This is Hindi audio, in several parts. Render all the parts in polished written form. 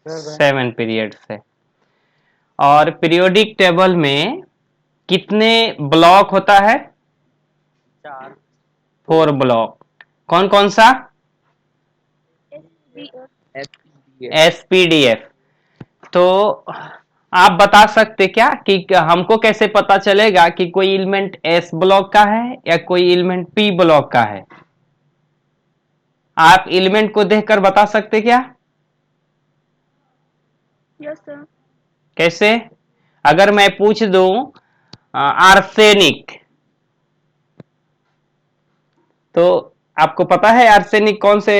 7 पीरियड्स है। और पीरियोडिक टेबल में कितने ब्लॉक होता है? 4 ब्लॉक। कौन कौन सा? एसपीडीएफ। तो आप बता सकते क्या कि हमको कैसे पता चलेगा कि कोई एलिमेंट एस ब्लॉक का है या कोई एलिमेंट पी ब्लॉक का है? आप एलिमेंट को देखकर बता सकते क्या? Yes sir. कैसे? अगर मैं पूछ दूं आर्सेनिक, तो आपको पता है आर्सेनिक कौन से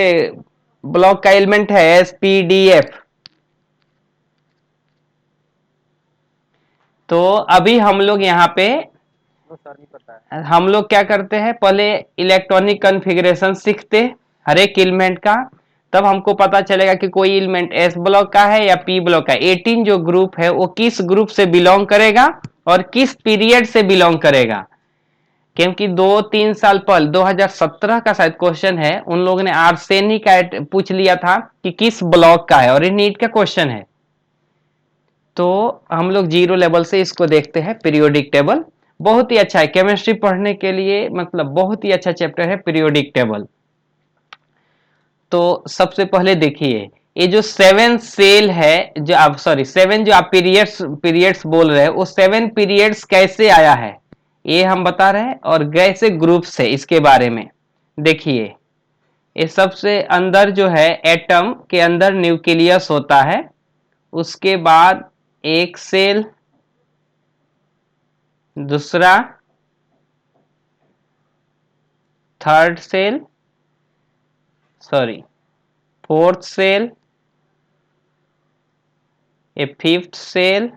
ब्लॉक का एलिमेंट है? एसपीडीएफ। तो अभी हम लोग यहाँ पे नहीं पता है। हम लोग क्या करते हैं, पहले इलेक्ट्रॉनिक कॉन्फ़िगरेशन सीखते हर एक एलिमेंट का, तब हमको पता चलेगा कि कोई एलिमेंट एस ब्लॉक का है या पी ब्लॉक का। 18 जो ग्रुप है वो किस ग्रुप से बिलोंग करेगा और किस पीरियड से बिलोंग करेगा। क्योंकि 2-3 साल पहले 2017 का शायद क्वेश्चन है, उन लोगों ने आर्सेनिक का पूछ लिया था कि किस ब्लॉक का है, और ये नीट का क्वेश्चन है। तो हम लोग जीरो लेवल से इसको देखते हैं। पीरियोडिक टेबल बहुत ही अच्छा है केमिस्ट्री पढ़ने के लिए, मतलब बहुत ही अच्छा चैप्टर है पीरियोडिक टेबल। तो सबसे पहले देखिए, ये जो 7 सेल है, जो आप सॉरी 7 जो आप पीरियड्स बोल रहे हैं, वो 7 पीरियड्स कैसे आया है ये हम बता रहे हैं, और कैसे ग्रुप से इसके बारे में देखिए। ये सबसे अंदर जो है एटम के अंदर न्यूक्लियस होता है, उसके बाद एक सेल, दूसरा, third cell, sorry fourth cell, ये फिफ्थ सेल,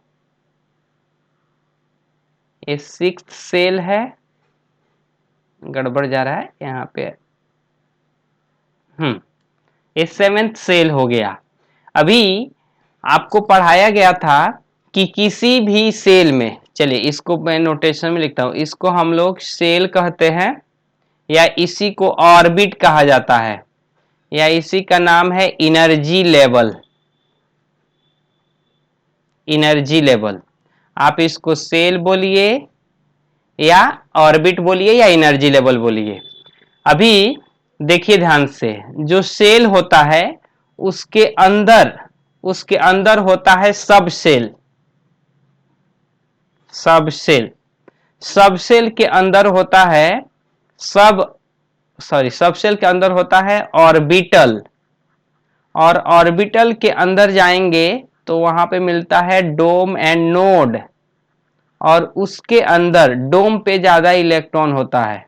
ये सिक्स्थ सेल है, गड़बड़ जा रहा है यहाँ पे, ये सेवेंथ सेल हो गया। अभी आपको पढ़ाया गया था कि किसी भी सेल में, चलिए इसको मैं नोटेशन में लिखता हूं, इसको हम लोग सेल कहते हैं या इसी को ऑर्बिट कहा जाता है, या इसी का नाम है एनर्जी लेवल। एनर्जी लेवल, आप इसको सेल बोलिए या ऑर्बिट बोलिए या एनर्जी लेवल बोलिए। अभी देखिए ध्यान से, जो सेल होता है उसके अंदर होता है सब सेल। सब सेल, सब सेल के अंदर होता है सब सेल के अंदर होता है ऑर्बिटल, और ऑर्बिटल के अंदर जाएंगे तो वहां पे मिलता है डोम एंड नोड, और उसके अंदर डोम पे ज्यादा इलेक्ट्रॉन होता है,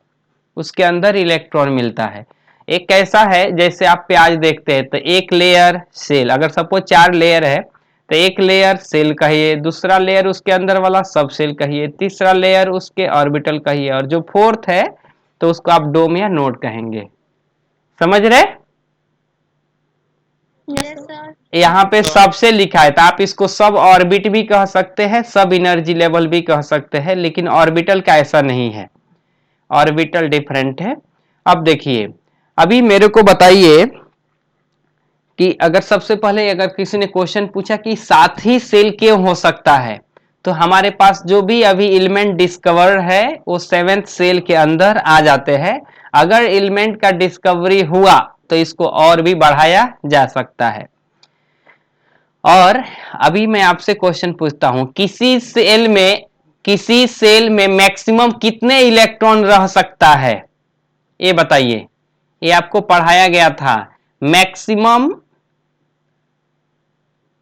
उसके अंदर इलेक्ट्रॉन मिलता है। एक कैसा है, जैसे आप प्याज देखते हैं तो एक लेयर सेल, अगर सपोज 4 लेयर है तो एक लेयर सेल कहिए, दूसरा लेयर उसके अंदर वाला सब सेल कहिए, तीसरा लेयर उसके ऑर्बिटल कहिए, और जो फोर्थ है तो उसको आप डोम या नोड कहेंगे। समझ रहे? Yes sir. यहाँ पे सबसे लिखा है तो आप इसको सब ऑर्बिट भी कह सकते हैं, सब एनर्जी लेवल भी कह सकते हैं, लेकिन ऑर्बिटल का ऐसा नहीं है, ऑर्बिटल डिफरेंट है। अब देखिए, अभी मेरे को बताइए कि अगर सबसे पहले अगर किसी ने क्वेश्चन पूछा कि साथ ही सेल क्यों हो सकता है, तो हमारे पास जो भी अभी एलिमेंट डिस्कवर है वो 7th सेल के अंदर आ जाते हैं। अगर एलिमेंट का डिस्कवरी हुआ तो इसको और भी बढ़ाया जा सकता है। और अभी मैं आपसे क्वेश्चन पूछता हूं, किसी सेल में मैक्सिमम कितने इलेक्ट्रॉन रह सकता है, ये बताइए। ये आपको पढ़ाया गया था, maximum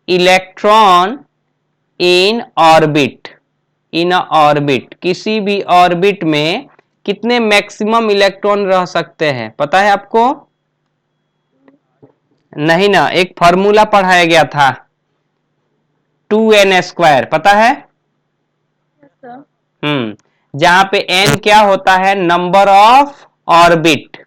electron in orbit. In orbit, किसी भी ऑर्बिट में कितने मैक्सिमम इलेक्ट्रॉन रह सकते हैं, पता है आपको? नहीं ना, एक फॉर्मूला पढ़ाया गया था 2n², पता है? Yes sir. जहां पे n क्या होता है, नंबर ऑफ ऑर्बिट।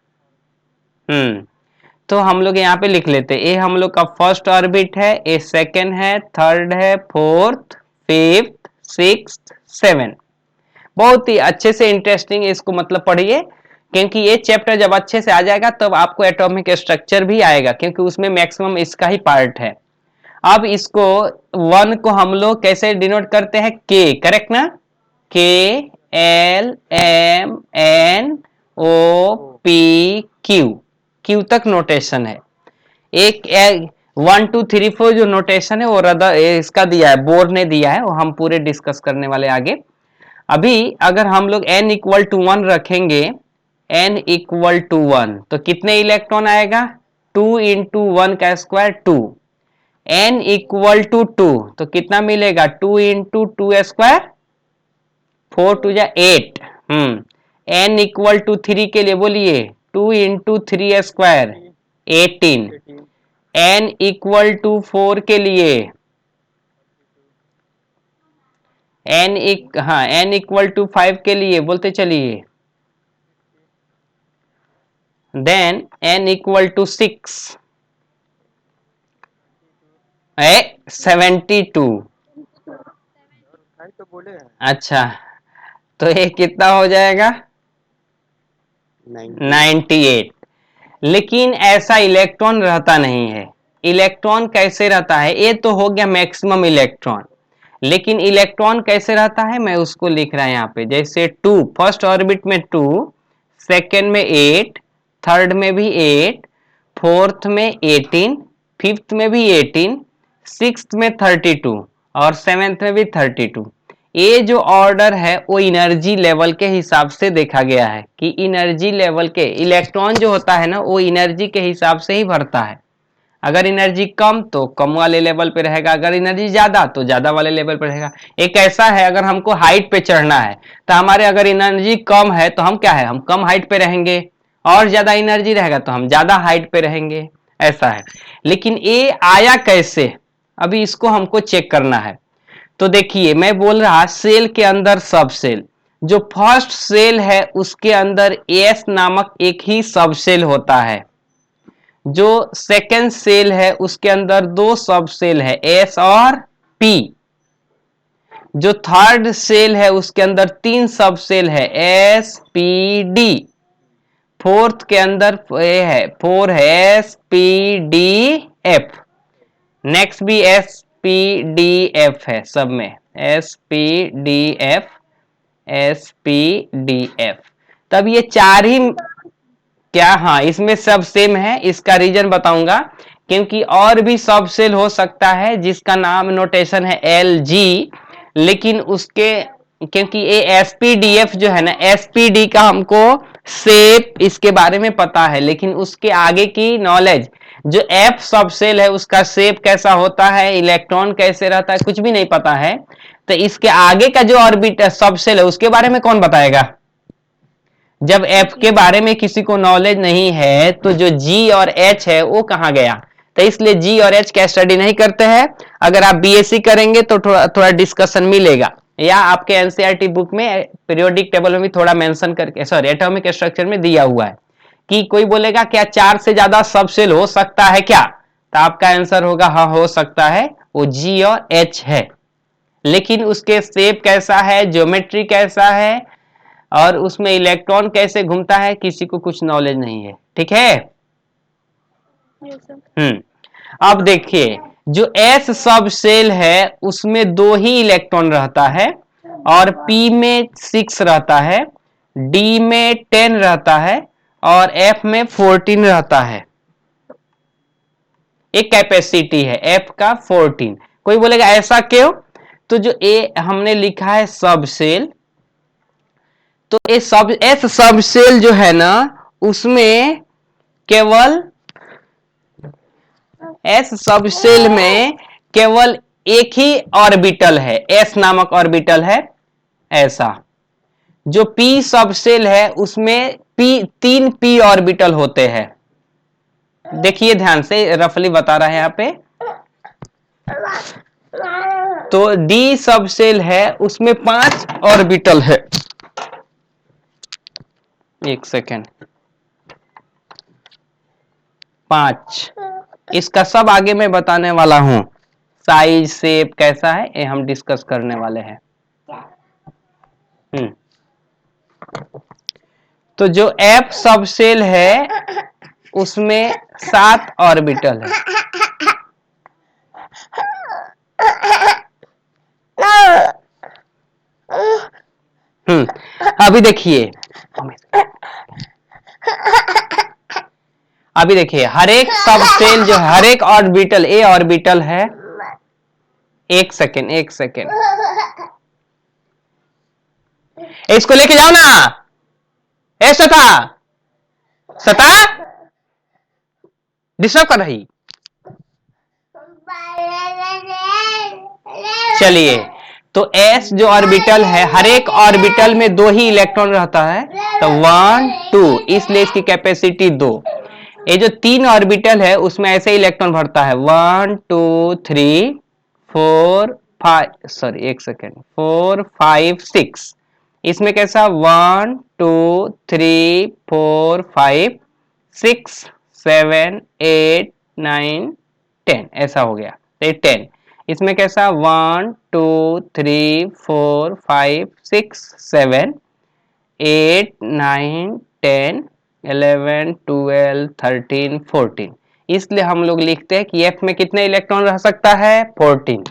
तो हम लोग यहाँ पे लिख लेते हैं, ये हम लोग का फर्स्ट ऑर्बिट है, ये सेकंड है, थर्ड है, फोर्थ, फिफ्थ, सिक्स्थ, सेवन। बहुत ही अच्छे से इंटरेस्टिंग इसको मतलब पढ़िए, क्योंकि ये चैप्टर जब अच्छे से आ जाएगा तब आपको एटॉमिक स्ट्रक्चर भी आएगा, क्योंकि उसमें मैक्सिमम इसका ही पार्ट है। अब इसको 1 को हम लोग कैसे डिनोट करते हैं, के, करेक्ट ना, K L M N O P Q, Q तक नोटेशन है। एक 1 2 3 4 जो नोटेशन है वो इसका दिया है, बोर ने दिया है, वो हम पूरे डिस्कस करने वाले आगे। अभी अगर हम लोग n इक्वल टू 1 रखेंगे, n इक्वल टू 1 तो कितने इलेक्ट्रॉन आएगा, 2 इंटू 1 का स्क्वायर 2, n इक्वल टू 2 तो कितना मिलेगा, 2 इंटू 2 स्क्वायर 4 टू जा 8। n इक्वल टू 3 के लिए बोलिए 2 into 3 square 18। n equal to 4 के लिए n इक्वल टू 5 के लिए बोलते चलिए, देन n इक्वल टू 6 72। अच्छा, तो ये कितना हो जाएगा, 98। लेकिन ऐसा इलेक्ट्रॉन रहता नहीं है। इलेक्ट्रॉन कैसे रहता है, ये तो हो गया मैक्सिमम इलेक्ट्रॉन, लेकिन इलेक्ट्रॉन कैसे रहता है मैं उसको लिख रहा है यहाँ पे, जैसे 2 फर्स्ट ऑर्बिट में 2, सेकेंड में 8, थर्ड में भी 8, फोर्थ में 18, फिफ्थ में भी 18, सिक्स्थ में 32 और सेवेंथ में भी 32। ये जो ऑर्डर है वो एनर्जी लेवल के हिसाब से देखा गया है कि एनर्जी लेवल के इलेक्ट्रॉन जो होता है ना वो एनर्जी के हिसाब से ही भरता है। अगर एनर्जी कम तो कम वाले लेवल पे रहेगा, अगर एनर्जी ज्यादा तो ज्यादा वाले लेवल पे रहेगा। एक ऐसा है, अगर हमको हाइट पे चढ़ना है तो हमारे अगर एनर्जी कम है तो हम क्या है, हम कम हाइट पे रहेंगे, और ज्यादा एनर्जी रहेगा तो हम ज्यादा हाइट पे रहेंगे, ऐसा है। लेकिन ये आया कैसे, अभी इसको हमको चेक करना है। तो देखिए मैं बोल रहा सेल के अंदर सब सेल, जो फर्स्ट सेल है उसके अंदर एस नामक एक ही सब सेल होता है, जो सेकेंड सेल है उसके अंदर 2 सब सेल है एस और पी, जो थर्ड सेल है उसके अंदर 3 सब सेल है एस पी डी, फोर्थ के अंदर है 4 है S P D F, next भी एस पी डी एफ है, सब में S P D F, S P D F. तब ये 4 ही क्या, हाँ इसमें सब सेम है, इसका रीजन बताऊंगा, क्योंकि और भी सब सेल हो सकता है जिसका नाम नोटेशन है एल जी, लेकिन उसके क्योंकि ये एसपीडीएफ जो है ना, एसपीडी का हमको शेप इसके बारे में पता है, लेकिन उसके आगे की नॉलेज, जो एफ सब सेल है उसका शेप कैसा होता है, इलेक्ट्रॉन कैसे रहता है, कुछ भी नहीं पता है। तो इसके आगे का जो ऑर्बिट सब सेल है उसके बारे में कौन बताएगा, जब एफ के बारे में किसी को नॉलेज नहीं है तो जो जी और एच है वो कहाँ गया। तो इसलिए जी और एच का स्टडी नहीं करते हैं। अगर आप बीएससी करेंगे तो थोड़ा थोड़ा डिस्कशन मिलेगा, या आपके एनसीईआरटी बुक में पीरियोडिक टेबल में भी थोड़ा मेंशन करके, सॉरी एटॉमिक स्ट्रक्चर में दिया हुआ है कि कोई बोलेगा क्या 4 से ज्यादा सब सेल हो सकता है क्या, तो आपका आंसर होगा हाँ हो सकता है, वो जी और एच है। लेकिन उसके शेप कैसा है, ज्योमेट्री कैसा है, और उसमें इलेक्ट्रॉन कैसे घूमता है, किसी को कुछ नॉलेज नहीं है, ठीक है। Yes, sir. अब देखिए जो एस सब सेल है उसमें 2 ही इलेक्ट्रॉन रहता है, और पी में 6 रहता है, डी में 10 रहता है, और एफ में 14 रहता है। एक कैपेसिटी है एफ का 14। कोई बोलेगा ऐसा क्यों, तो जो ए हमने लिखा है सब सेल, तो ये सब एस सब सेल जो है ना उसमें केवल एस सब सेल में केवल एक ही ऑर्बिटल है, एस नामक ऑर्बिटल है ऐसा। जो पी सब सेल है उसमें पी 3 पी ऑर्बिटल होते हैं। देखिए ध्यान से, रफली बता रहा है यहाँ पे। तो डी सब सेल है उसमें 5 ऑर्बिटल है, एक सेकेंड, 5। इसका सब आगे मैं बताने वाला हूं, साइज शेप कैसा है ये हम डिस्कस करने वाले हैं। तो जो एफ सब सेल है उसमें 7 ऑर्बिटल है, अभी देखिए, अभी देखिए हर एक सब सेल जो हर एक ऑर्बिटल, ए ऑर्बिटल है, एक सेकेंड एक सेकेंड, इसको लेके जाओ ना, ऐसा था सता डिस्टर्ब कर रही। चलिए, तो s जो ऑर्बिटल है, हर एक ऑर्बिटल में 2 ही इलेक्ट्रॉन रहता है, तो 1 2, इसलिए इसकी कैपेसिटी 2। ये जो 3 ऑर्बिटल है उसमें ऐसे इलेक्ट्रॉन भरता है 1 2 3 4 5, सॉरी एक सेकेंड, 4 5 6। इसमें कैसा 1 2 3 4 5 6 7 8 9 10, ऐसा हो गया, 10। इसमें कैसा 1 2 3 4 5 6 7 8 9 10 11 12 13 14। इसलिए हम लोग लिखते हैं कि F में कितने इलेक्ट्रॉन रह सकता है, 14,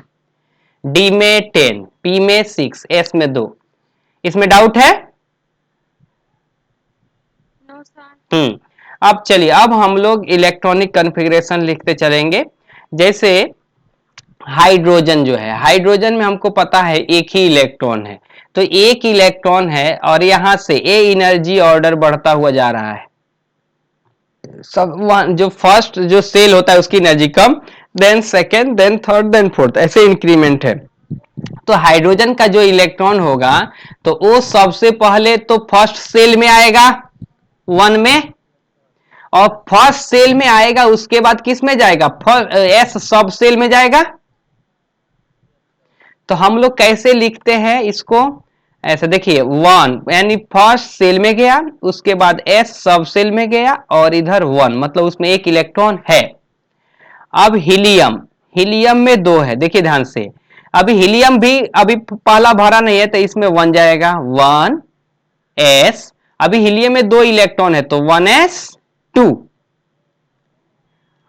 D में 10, P में 6, S में 2। इसमें डाउट है? No sir. अब चलिए, अब हम लोग इलेक्ट्रॉनिक कॉन्फ़िगरेशन लिखते चलेंगे। जैसे हाइड्रोजन जो है, हाइड्रोजन में हमको पता है एक ही इलेक्ट्रॉन है, तो एक इलेक्ट्रॉन है और यहां से ए एनर्जी ऑर्डर बढ़ता हुआ जा रहा है। सब जो फर्स्ट जो सेल होता है उसकी एनर्जी कम, then second, then third, then fourth, ऐसे इंक्रीमेंट है। तो हाइड्रोजन का जो इलेक्ट्रॉन होगा तो वो सबसे पहले तो फर्स्ट सेल में आएगा 1 में, और फर्स्ट सेल में आएगा, उसके बाद किस में जाएगा, एस सब सेल में जाएगा। तो हम लोग कैसे लिखते हैं इसको, ऐसे देखिए 1 यानी फर्स्ट सेल में गया, उसके बाद एस सब सेल में गया, और इधर 1 मतलब उसमें एक इलेक्ट्रॉन है। अब हीलियम, हीलियम में 2 है, देखिए ध्यान से, अभी हीलियम भी अभी पहला भरा नहीं है तो इसमें 1 जाएगा, 1 एस। अभी हीलियम में 2 इलेक्ट्रॉन है तो 1s2।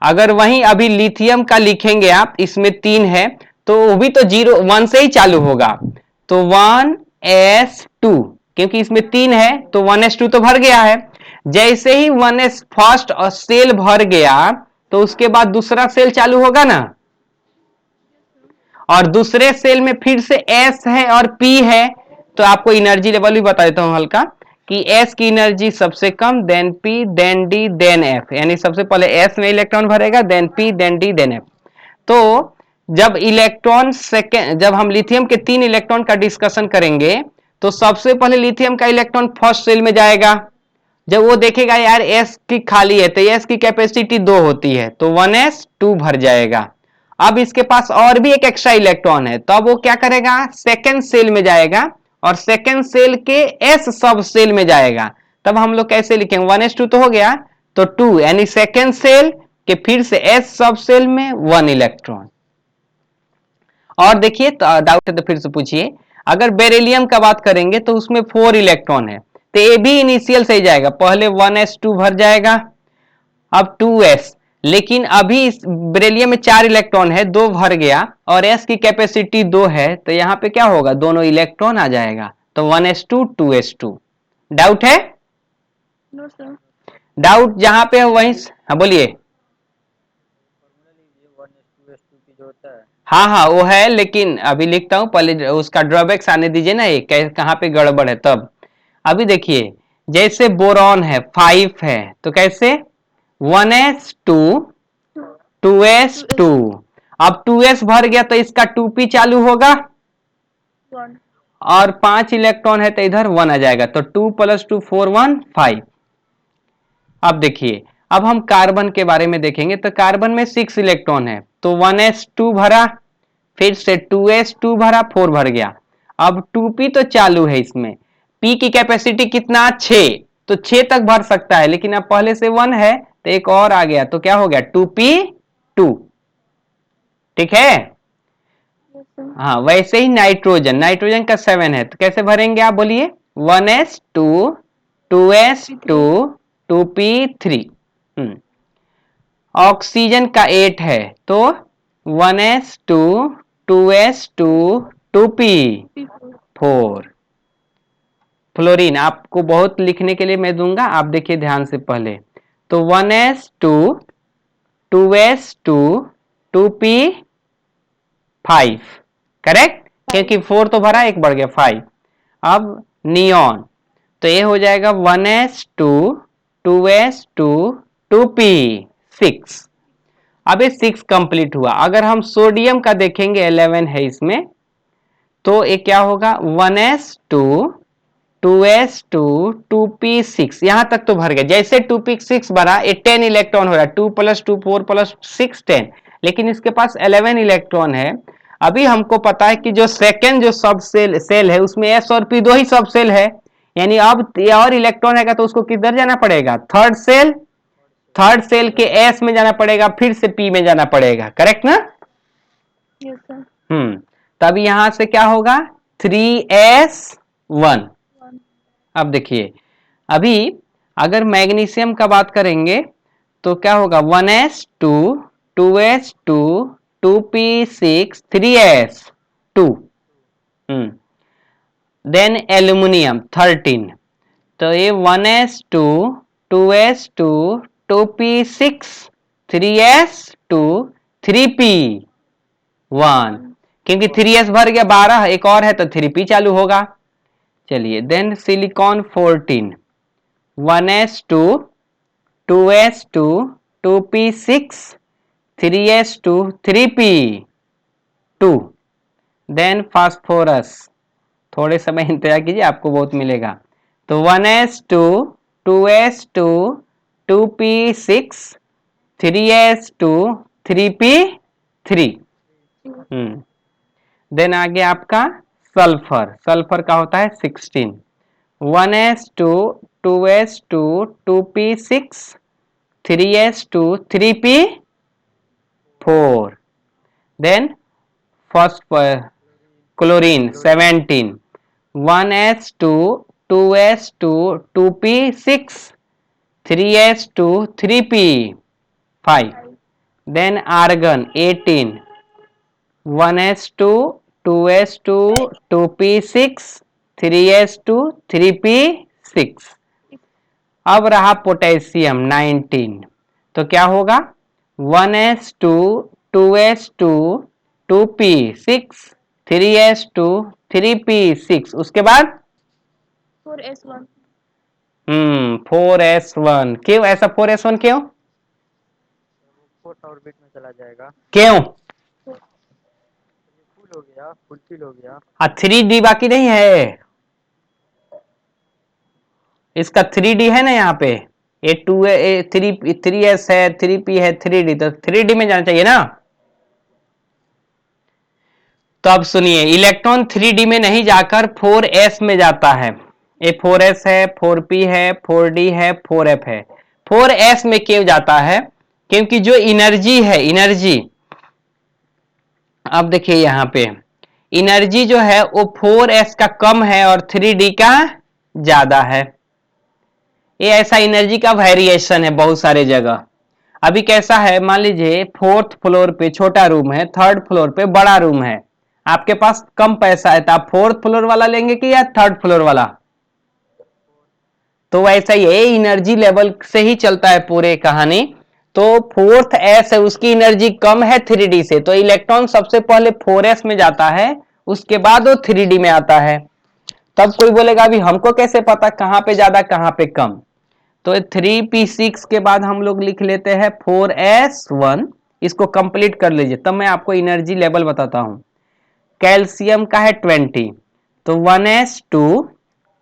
अगर वहीं अभी लिथियम का लिखेंगे आप, इसमें 3 है तो वो भी तो 1 से ही चालू होगा, तो 1s2, क्योंकि इसमें 3 है तो 1s2 तो भर गया है। जैसे ही 1s फर्स्ट और सेल भर गया तो उसके बाद दूसरा सेल चालू होगा ना, और दूसरे सेल में फिर से S है और P है। तो आपको एनर्जी लेवल भी बता देता हूं हल्का, कि S की एनर्जी सबसे कम, then P, then D, then F, यानी सबसे पहले S में इलेक्ट्रॉन भरेगा, then P, then D, then F। तो जब इलेक्ट्रॉन सेकेंड, जब हम लिथियम के 3 इलेक्ट्रॉन का डिस्कशन करेंगे तो सबसे पहले लिथियम का इलेक्ट्रॉन फर्स्ट सेल में जाएगा। जब वो देखेगा यार S की खाली है तो S की कैपेसिटी 2 होती है तो 1s2 भर जाएगा। अब इसके पास और भी एक एक्स्ट्रा इलेक्ट्रॉन है, तो अब वो क्या करेगा, सेकेंड सेल में जाएगा और सेकेंड सेल के एस सब सेल में जाएगा। तब हम लोग कैसे लिखेंगे, 1s2 तो हो गया, तो 2 यानी सेकेंड सेल के फिर से एस सब सेल में 1 इलेक्ट्रॉन। और देखिए तो डाउट है तो फिर से पूछिए। अगर बेरिलियम का बात करेंगे तो उसमें 4 इलेक्ट्रॉन है, तो ये भी इनिशियल से ही जाएगा, पहले 1s2 भर जाएगा, अब 2s, लेकिन अभी इस बेरिलियम में 4 इलेक्ट्रॉन है, 2 भर गया और s की कैपेसिटी 2 है, तो यहां पे क्या होगा, दोनों इलेक्ट्रॉन आ जाएगा, तो 1s2 2s2। डाउट है? No sir. डाउट जहां पे है वहीं, हाँ बोलिए। हाँ हाँ वो है, लेकिन अभी लिखता हूं, पहले उसका ड्रॉबैक्स आने दीजिए ना, ये कहां पे गड़बड़ है तब। अभी देखिए, जैसे बोरॉन है 5 है, तो कैसे 1s2 2s2, अब 2s भर गया तो इसका 2p चालू होगा, 1 और 5 इलेक्ट्रॉन है तो इधर 1 आ जाएगा, तो 2 + 2 4 1 5। अब देखिए, अब हम कार्बन के बारे में देखेंगे, तो कार्बन में 6 इलेक्ट्रॉन है, तो 1s2 भरा, फिर से 2s2 भरा, 4 भर गया, अब 2p तो चालू है इसमें, p की कैपेसिटी कितना, 6, तो 6 तक भर सकता है, लेकिन अब पहले से 1 है तो एक और आ गया, तो क्या हो गया 2p2। ठीक है? हाँ, वैसे ही नाइट्रोजन, नाइट्रोजन का 7 है, तो कैसे भरेंगे आप बोलिए, 1s2 2s2 2p3। ऑक्सीजन का 8 है, तो 1s2 2s2 2p4 फ्लोरीन आपको बहुत लिखने के लिए मैं दूंगा, आप देखिए ध्यान से पहले। तो 1s2 2s2 2p5 करेक्ट, क्योंकि 4 तो भरा, एक बढ़ गया 5। अब नियॉन तो ये हो जाएगा 1s2 2s2 2p6। अब ये 6 कंप्लीट हुआ। अगर हम सोडियम का देखेंगे 11 है इसमें, तो ये क्या होगा 1s2 2s2 2p6, यहां तक तो भर गया। जैसे 2p6 भरा ये 10 इलेक्ट्रॉन हो रहा है, 2 + 2 4 + 6 10, लेकिन इसके पास 11 इलेक्ट्रॉन है। अभी हमको पता है कि जो सेकेंड जो सब सेल है उसमें s और p दो ही सब सेल है, यानी अब ये और इलेक्ट्रॉन आएगा तो उसको किधर जाना पड़ेगा, थर्ड सेल के s में जाना पड़ेगा, फिर से p में जाना पड़ेगा, करेक्ट ना। Yes sir. तब यहां से क्या होगा 3s1। अब देखिए अभी अगर मैग्नीशियम का बात करेंगे तो क्या होगा 1s2 2s2 2p6 3s2। Then aluminium 13, तो ये 1s2 2s2 2p6 3s2 3p1, क्योंकि 3s भर गया 12, एक और है तो 3p चालू होगा। चलिए then silicon 14 1s2 2s2 2p6 3s2 3p2। Then phosphorus, थोड़े समय इंतजार कीजिए आपको बहुत मिलेगा। तो 1s2 2s2 2p6 3s2 3p3। Then आगे आपका सल्फर का होता है 16 1s2 2s2 2p6 3s2 3p4। Then chlorine 17 1s2 2s2 2p6 3s2 3p5। Then argon 18 1s2 2s2 2p6 3s2 3p6। अब रहा पोटेशियम 19, तो क्या होगा 1s2 2s2 2p6 3s2 3p6, उसके बाद 4s1। 4s1। क्यों ऐसा 4s1 क्यों, फोर्थ ऑर्बिट में चला जाएगा, क्यों फुल हो गया, फुलफिल हो गया। 3d बाकी नहीं है, इसका 3d है ना यहाँ पे, ये 2 3s है 3p है 3d, तो 3d में जाना चाहिए ना। तो अब सुनिए इलेक्ट्रॉन 3d में नहीं जाकर 4s में जाता है। ये 4s है 4p है 4d है 4f है। 4s में क्यों जाता है, क्योंकि जो एनर्जी है एनर्जी, अब देखिए यहां पे एनर्जी जो है वो 4s का कम है और 3d का ज्यादा है। ये ऐसा एनर्जी का वेरिएशन है बहुत सारे जगह। अभी कैसा है, मान लीजिए 4th फ्लोर पे छोटा रूम है, 3rd फ्लोर पे बड़ा रूम है, आपके पास कम पैसा है तो आप 4th फ्लोर वाला लेंगे कि या 3rd फ्लोर वाला। तो वैसा ही एनर्जी लेवल से ही चलता है पूरे कहानी। तो 4th s है उसकी एनर्जी कम है 3d से, तो इलेक्ट्रॉन सबसे पहले 4s में जाता है, उसके बाद वो 3d में आता है। तब कोई बोलेगा अभी हमको कैसे पता कहां पे ज्यादा कहां पे कम, तो 3p6 के बाद हम लोग लिख लेते हैं 4s1, इसको कंप्लीट कर लीजिए तब मैं आपको एनर्जी लेवल बताता हूं। कैल्शियम का है 20, तो 1s2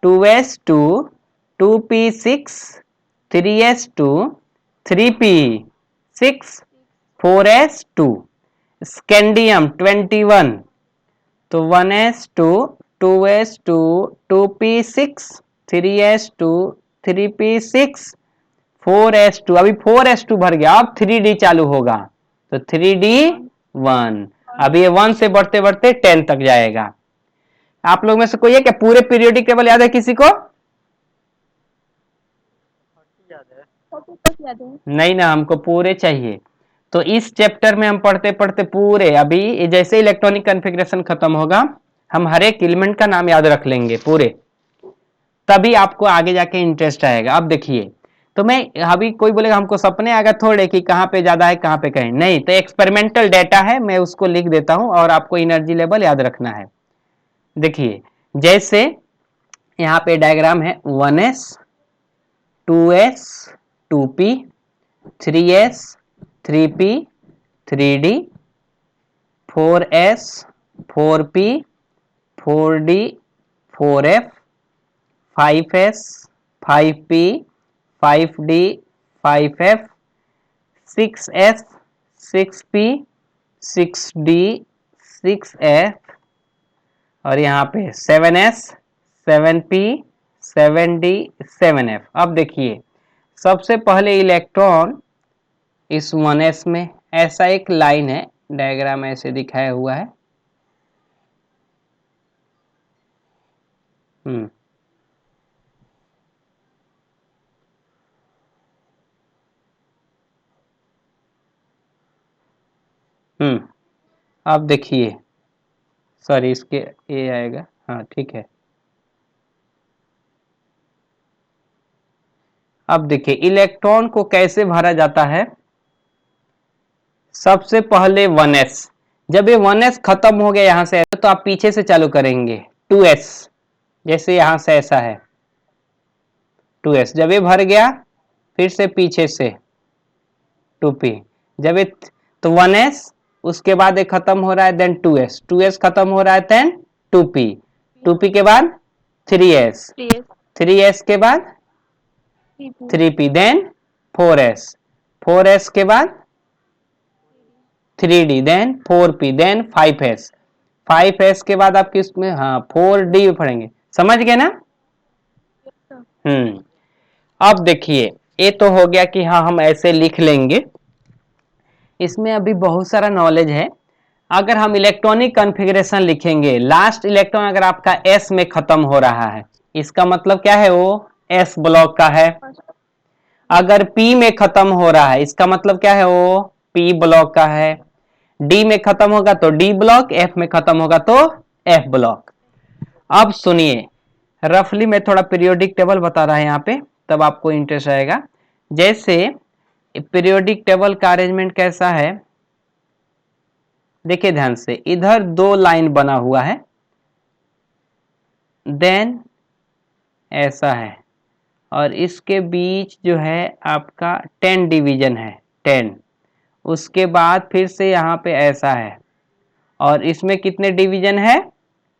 2s2 2p6 3s2 3p6 4s2। Scandium 21, तो 1s2 2s2 2p6 3s2 3p6 4s2। अभी 4s2 भर गया, अब 3d चालू होगा, तो 3d1। अभी ये 1 से बढ़ते बढ़ते 10 तक जाएगा। आप लोग में से कोई है क्या पूरे पीरियोडिक टेबल याद है किसी को? याद है, याद है। नहीं ना, हमको पूरे चाहिए। तो इस चैप्टर में हम पढ़ते पढ़ते पूरे, अभी जैसे इलेक्ट्रॉनिक कॉन्फ़िगरेशन खत्म होगा हम हर एक एलिमेंट का नाम याद रख लेंगे पूरे। तभी आपको आगे जाके इंटरेस्ट आएगा। अब देखिए, तो मैं अभी कोई बोलेगा हमको सपने आएगा थोड़े कि कहाँ पे ज्यादा है कहाँ पे कहीं नहीं, तो एक्सपेरिमेंटल डेटा है, मैं उसको लिख देता हूं और आपको एनर्जी लेवल याद रखना है। देखिए जैसे यहाँ पे डायग्राम है 1s 2s 2p 3s 3p 3d 4s 4p 4d 4f 5s 5p 5d 5f 6s 6p 6d 6f और यहाँ पे 7s 7p 7d 7f। अब देखिए सबसे पहले इलेक्ट्रॉन इस 1s में, ऐसा एक लाइन है, डायग्राम ऐसे दिखाया हुआ है। अब देखिए, सॉरी इसके ये आएगा, हाँ ठीक है। अब देखिए इलेक्ट्रॉन को कैसे भरा जाता है। सबसे पहले 1s, जब ये 1s खत्म हो गया यहां से तो आप पीछे से चालू करेंगे 2s, जैसे यहां से ऐसा है 2s, जब ये भर गया फिर से पीछे से 2p, जब ये तो 1s उसके बाद ये खत्म हो रहा है, देन 2s, 2s खत्म हो रहा है, देन 2p, 2p के बाद 3s, 3s 3s के बाद 3p 3p, then 4s, 4s के बाद 3d, then 4p, then 5s, 5s के बाद आप किस में, हाँ 4d पढ़ेंगे, समझ गए ना। अब देखिए ये तो हो गया कि हाँ हम ऐसे लिख लेंगे, इसमें अभी बहुत सारा नॉलेज है। अगर हम इलेक्ट्रॉनिक कॉन्फ़िगरेशन लिखेंगे, लास्ट इलेक्ट्रॉन अगर आपका s में खत्म हो रहा है, इसका मतलब क्या है, वो s ब्लॉक का है। अगर p में खत्म हो रहा है, इसका मतलब क्या है, वो p ब्लॉक का है। d में खत्म होगा तो d ब्लॉक, f में खत्म होगा तो f ब्लॉक। अब सुनिए, रफली मैं थोड़ा पीरियोडिक टेबल बता रहा है यहाँ पे, तब आपको इंटरेस्ट आएगा। जैसे पीरियोडिक टेबल का अरेंजमेंट कैसा है, देखिए ध्यान से, इधर 2 लाइन बना हुआ है, देन ऐसा है, और इसके बीच जो है आपका 10 डिवीजन है, 10, उसके बाद फिर से यहाँ पे ऐसा है, और इसमें कितने डिवीजन है,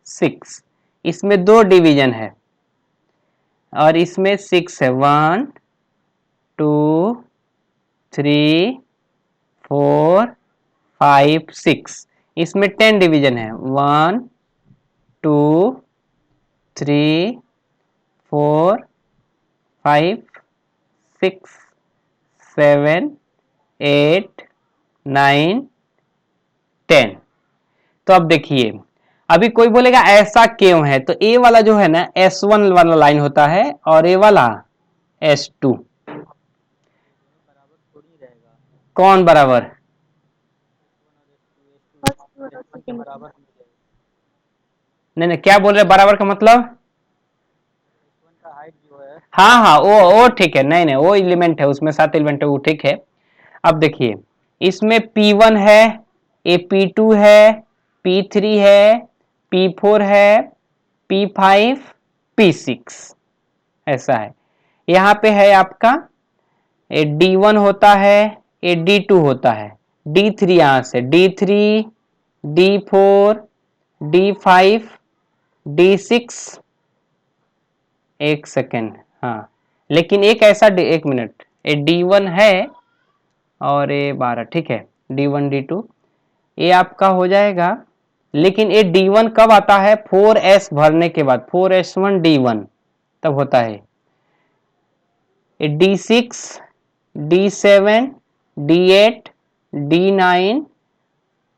6, इसमें 2 डिवीजन है, और इसमें 6 है, 1 2 3 4 5 6, इसमें 10 डिवीजन है, 1 2 3 4 5 6 7 8 9 10। तो अब देखिए, अभी कोई बोलेगा ऐसा क्यों है, तो ए वाला जो है ना S1 वाला लाइन होता है, और ए वाला S2। बराबर थोड़ी रहेगा, कौन बराबर, फर्स्ट और S1 के सेकंड बराबर नहीं रहेगा। नहीं नहीं क्या बोल रहे बराबर का मतलब, S1 का हाइट जो है, हाँ हाँ वो ठीक है, नहीं नहीं वो एलिमेंट है, उसमें 7 एलिमेंट है, वो ठीक है। अब देखिए इसमें P1 है, ए P2 है, P3 है, P4 है, P5 P6, ऐसा है। यहाँ पे है आपका ए D1 होता है, ए D2 होता है, D3 यहाँ से D3 D4 D5 D6, एक सेकेंड, हाँ लेकिन एक ऐसा एक मिनट, ए D1 है और ए 12, ठीक है, D1 D2 ये आपका हो जाएगा, लेकिन ये D1 कब आता है, 4s भरने के बाद, 4s1 D1 तब होता है। ये D6 D7 D8 D9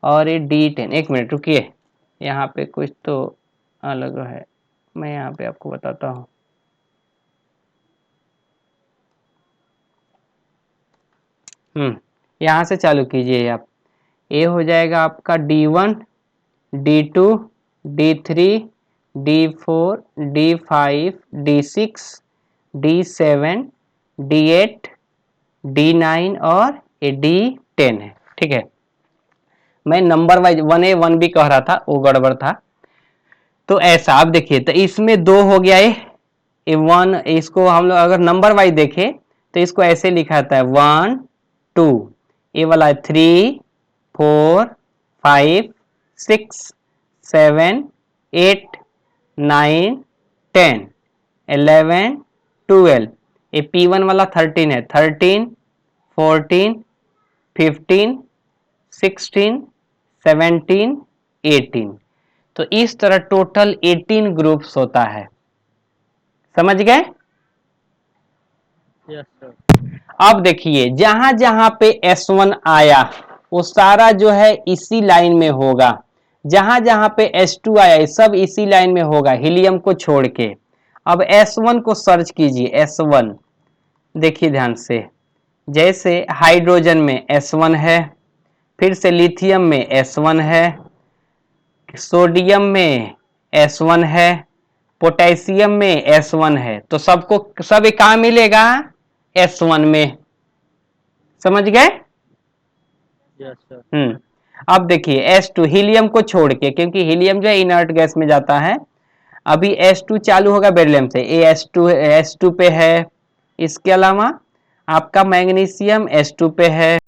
और ये D10, एक मिनट रुकिए, यहाँ पे कुछ तो अलग है, मैं यहाँ पे आपको बताता हूँ। यहाँ से चालू कीजिए आप, ये हो जाएगा आपका D1 D2 D3 D4, D5, D6, D7, D8, D9 और ये D10 है। ठीक है, मैं नंबर वाइज 1A 1B कह रहा था, वो गड़बड़ था। तो ऐसा आप देखिए, तो इसमें 2 हो गया ये 1, इसको हम लोग अगर नंबर वाइज देखें तो इसको ऐसे लिखा था 1 2, ये वाला 3 4 5 6 7 8 9 10 11 12, ये P1 वाला 13 है, 13 14 15 16 17 18। तो इस तरह टोटल 18 ग्रुप्स होता है, समझ गए? Yes sir. अब देखिए जहां जहां पे S1 आया वो सारा जो है इसी लाइन में होगा, जहां जहां पे S2 आया सब इसी लाइन में होगा, हीलियम को छोड़ के। अब S1 को सर्च कीजिए, S1 देखिए ध्यान से, जैसे हाइड्रोजन में S1 है, फिर से लिथियम में S1 है, सोडियम में S1 है, पोटेशियम में S1 है, तो सबको सब कहाँ मिलेगा? S1 में, समझ गए? Yes sir. अब देखिए S2 हीलियम को छोड़ के, क्योंकि हीलियम जो है इनर्ट गैस में जाता है, अभी S2 चालू होगा बेरिलियम से, ये S2 पे है। इसके अलावा आपका मैग्नीशियम S2 पे है,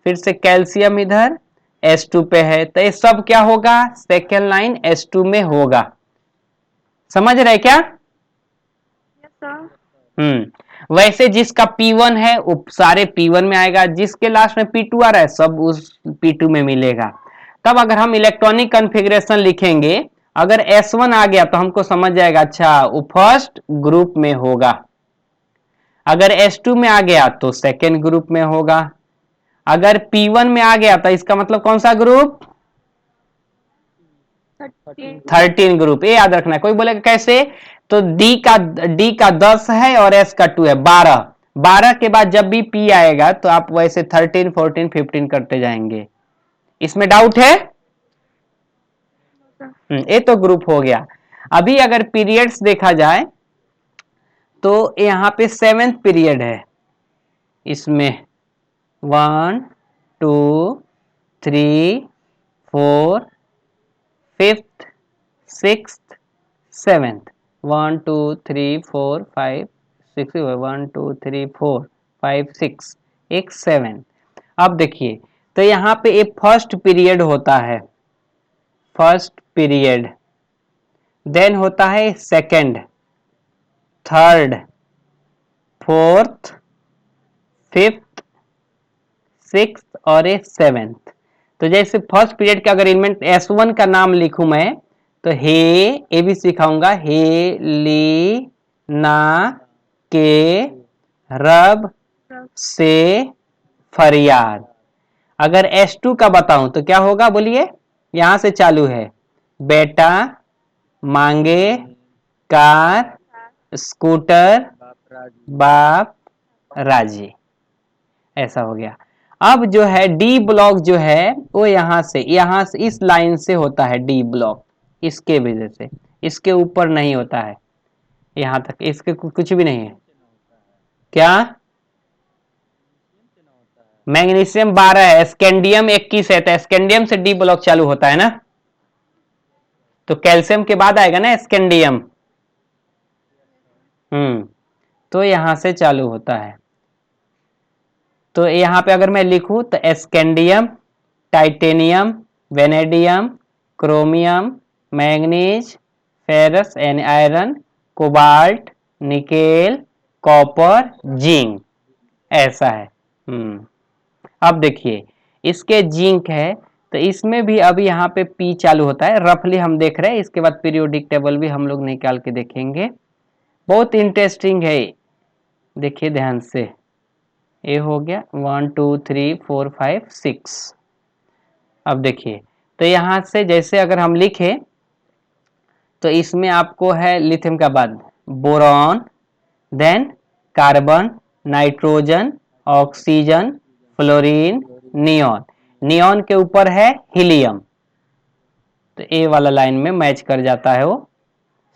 फिर से कैल्शियम इधर S2 पे है, तो ये सब क्या होगा? सेकेंड लाइन S2 में होगा, समझ रहे क्या? Yes sir. वैसे जिसका P1 है वो सारे P1 में आएगा, जिसके लास्ट में P2 आ रहा है सब उस P2 में मिलेगा। तब अगर हम इलेक्ट्रॉनिक कॉन्फ़िगरेशन लिखेंगे, अगर S1 आ गया तो हमको समझ जाएगा अच्छा वो फर्स्ट ग्रुप में होगा, अगर S2 में आ गया तो सेकेंड ग्रुप में होगा, अगर P1 में आ गया तो इसका मतलब कौन सा ग्रुप? 13 ग्रुप। ये याद रखना है, कोई बोलेगा कैसे? तो D का 10 है और S का 2 है, 12। 12 के बाद जब भी P आएगा तो आप वैसे 13 14 15 करते जाएंगे। इसमें डाउट है? ये तो ग्रुप हो गया। अभी अगर पीरियड्स देखा जाए तो यहां पे 7th पीरियड है, इसमें 1 2 3 4 5th 6th 7th, 1 2 3 4 5 6, 1 2 3 4 5 6 एक 7। अब देखिए तो यहाँ पे एक फर्स्ट पीरियड होता है, फर्स्ट पीरियड, देन होता है second, third, fourth, fifth, sixth और ए 7th। तो जैसे फर्स्ट पीरियड का अगर एलिमेंट S1 का नाम लिखूं मैं तो हे, ए भी सिखाऊंगा, हे ली ना के रब से फरियाद। अगर S2 का बताऊं तो क्या होगा बोलिए? यहां से चालू है, बेटा मांगे कार स्कूटर बाप राजी, ऐसा हो गया। अब जो है डी ब्लॉक जो है वो यहां से इस लाइन से होता है डी ब्लॉक, इसके वजह से, इसके ऊपर नहीं होता है, यहां तक इसके कुछ भी नहीं है। क्या? मैग्नीशियम 12 है, स्कैंडियम 21 है, तो स्कैंडियम से डी ब्लॉक चालू होता है ना, तो कैल्शियम के बाद आएगा ना स्कैंडियम। तो यहां से चालू होता है। तो यहां पे अगर मैं लिखूं तो scandium, titanium, vanadium, chromium, manganese, ferrous यानी iron, cobalt, nickel, copper, zinc, ऐसा है। अब देखिए इसके जिंक है, तो इसमें भी अभी यहाँ पे पी चालू होता है, रफली हम देख रहे हैं, इसके बाद पीरियोडिक टेबल भी हम लोग निकाल के देखेंगे, बहुत इंटरेस्टिंग है, देखिए ध्यान से। ये हो गया 1 2 3 4 5 6। अब देखिए तो यहां से जैसे अगर हम लिखें तो इसमें आपको है लिथियम का बाद boron, then carbon, nitrogen, oxygen, fluorine, neon, neon के ऊपर है हीलियम, तो ए वाला लाइन में मैच कर जाता है वो।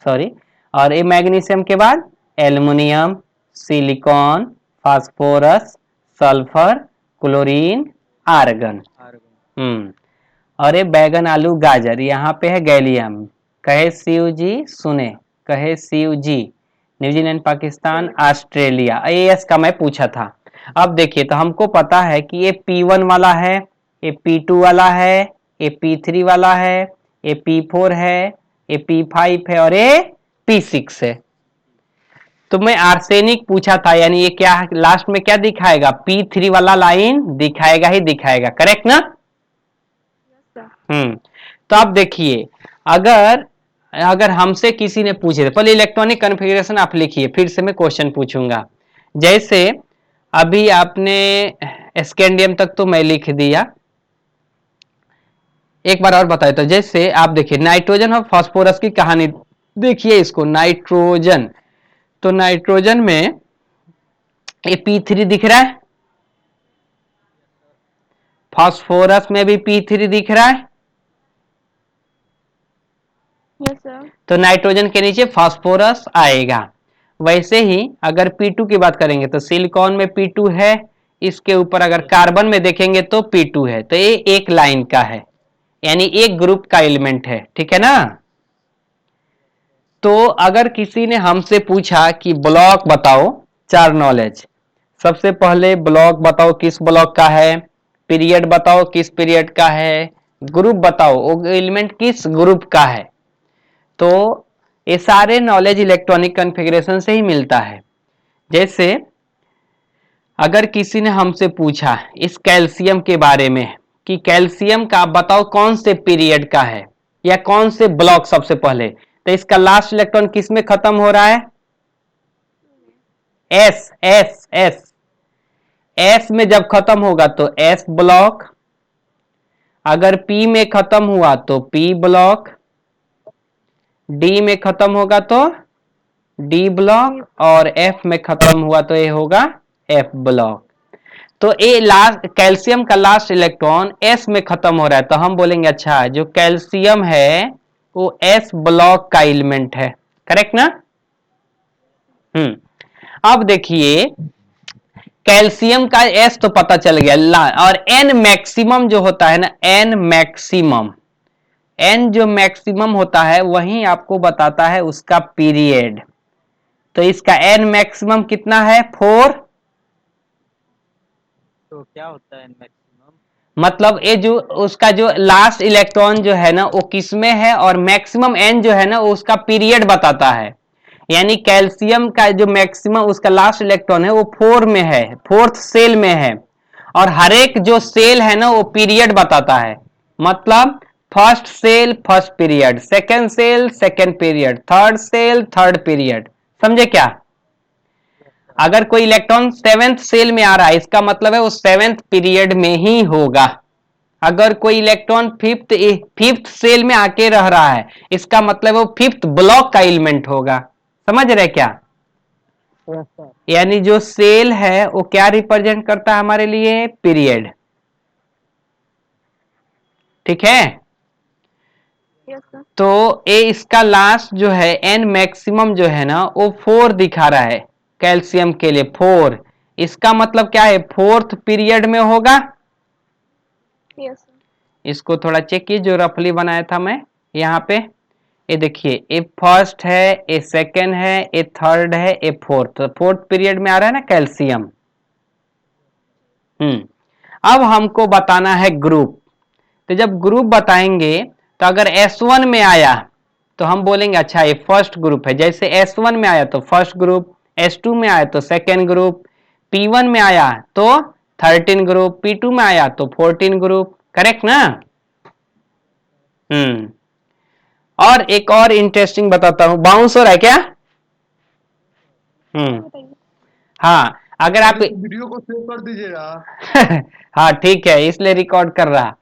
सॉरी, और ये मैग्नीशियम के बाद aluminium, silicon, phosphorus, sulphur, chlorine, argon. Argon. और ये बैगन, आलू, गाजर, यहाँ पे है गैलियम। कहे शिव जी सुने, कहे शिव जी, न्यूजीलैंड, पाकिस्तान, ऑस्ट्रेलिया। एएस का मैं पूछा था। अब देखिए, तो हमको पता है कि ये P1 वाला है, ये P2 वाला है, ये P3 वाला है, ये P4 है, ये P5 है और ये P6 है। तो मैं आर्सेनिक पूछा था, यानी ये क्या लास्ट में क्या दिखाएगा? P3 वाला लाइन दिखाएगा ही दिखाएगा, करेक्ट ना? तो आप देखिए, अगर अगर हमसे किसी ने पूछे, पहले इलेक्ट्रॉनिक कॉन्फ़िगरेशन आप लिखिए, फिर से मैं क्वेश्चन पूछूंगा। जैसे अभी आपने स्कैंडियम तक तो मैं लिख दिया, एक बार और बताए तो जैसे आप देखिए नाइट्रोजन और फास्फोरस की कहानी देखिए, इसको नाइट्रोजन, तो नाइट्रोजन में ये P3 दिख रहा है, फास्फोरस में भी P3 दिख रहा है। Yes sir. तो नाइट्रोजन के नीचे फास्फोरस आएगा। वैसे ही अगर P2 की बात करेंगे तो सिलिकॉन में P2 है, इसके ऊपर अगर कार्बन में देखेंगे तो P2 है। तो ये एक लाइन का है, यानी एक ग्रुप का एलिमेंट है, ठीक है ना? तो अगर किसी ने हमसे पूछा कि ब्लॉक बताओ, 4 नॉलेज, सबसे पहले ब्लॉक बताओ किस ब्लॉक का है, पीरियड बताओ किस पीरियड का है, ग्रुप बताओ वो एलिमेंट किस ग्रुप का है। तो ये सारे नॉलेज इलेक्ट्रॉनिक कॉन्फ़िगरेशन से ही मिलता है। जैसे अगर किसी ने हमसे पूछा इस कैल्शियम के बारे में कि कैल्शियम का बताओ कौन से पीरियड का है या कौन से ब्लॉक सबसे पहले, तो इसका लास्ट इलेक्ट्रॉन किस में खत्म हो रहा है? एस एस एस एस में जब खत्म होगा तो एस ब्लॉक, अगर पी में खत्म हुआ तो पी ब्लॉक, डी में खत्म होगा तो डी ब्लॉक, और एफ में खत्म हुआ तो ये होगा एफ ब्लॉक। तो ये लास्ट कैल्शियम का लास्ट इलेक्ट्रॉन एस में खत्म हो रहा है, तो हम बोलेंगे अच्छा जो कैल्शियम है वो एस ब्लॉक का एलिमेंट है, करेक्ट ना? अब देखिए कैल्शियम का एस तो पता चल गया, और एन मैक्सिमम जो होता है ना, एन मैक्सिमम, एन जो मैक्सिमम होता है वही आपको बताता है उसका पीरियड। तो इसका एन मैक्सिमम कितना है? 4। तो क्या होता है मैक्सिमम? मतलब ये जो उसका जो लास्ट इलेक्ट्रॉन जो है ना वो किस में है, और मैक्सिमम एन जो है ना वो उसका पीरियड बताता है। यानी कैल्शियम का जो मैक्सिमम उसका लास्ट इलेक्ट्रॉन है वो 4 में है, 4th सेल में है, और हर एक जो सेल है ना वो पीरियड बताता है। मतलब first cell first period, second cell second period, third cell third period, समझे क्या? अगर कोई इलेक्ट्रॉन 7th सेल में आ रहा है इसका मतलब है वो 7th पीरियड में ही होगा। अगर कोई इलेक्ट्रॉन फिफ्थ सेल में आके रह रहा है इसका मतलब वो 5th ब्लॉक का एलिमेंट होगा। समझ रहे क्या? यानी जो सेल है वो क्या रिप्रेजेंट करता है हमारे लिए? पीरियड, ठीक है? Yes sir. तो ए इसका लास्ट जो है एन मैक्सिमम जो है ना वो 4 दिखा रहा है कैल्शियम के लिए, 4। इसका मतलब क्या है? 4th पीरियड में होगा। Yes sir. इसको थोड़ा चेक कीजिए जो रफली बनाया था मैं यहाँ पे। ये देखिए, ए फर्स्ट है, ए सेकेंड है, ए थर्ड है, ए फोर्थ, तो 4th पीरियड में आ रहा है ना कैल्शियम। अब हमको बताना है ग्रुप। तो जब ग्रुप बताएंगे तो अगर S1 में आया तो हम बोलेंगे अच्छा ये फर्स्ट ग्रुप है। जैसे S1 में आया तो फर्स्ट ग्रुप, S2 में आया तो सेकेंड ग्रुप, P1 में आया तो 13 ग्रुप, P2 में आया तो 14 ग्रुप, करेक्ट ना? और एक और इंटरेस्टिंग बताता हूं, बाउंस हो रहा है क्या? बताइए। हाँ, अगर आप वीडियो को सेव कर दीजिएगा। हाँ ठीक है, इसलिए रिकॉर्ड कर रहा।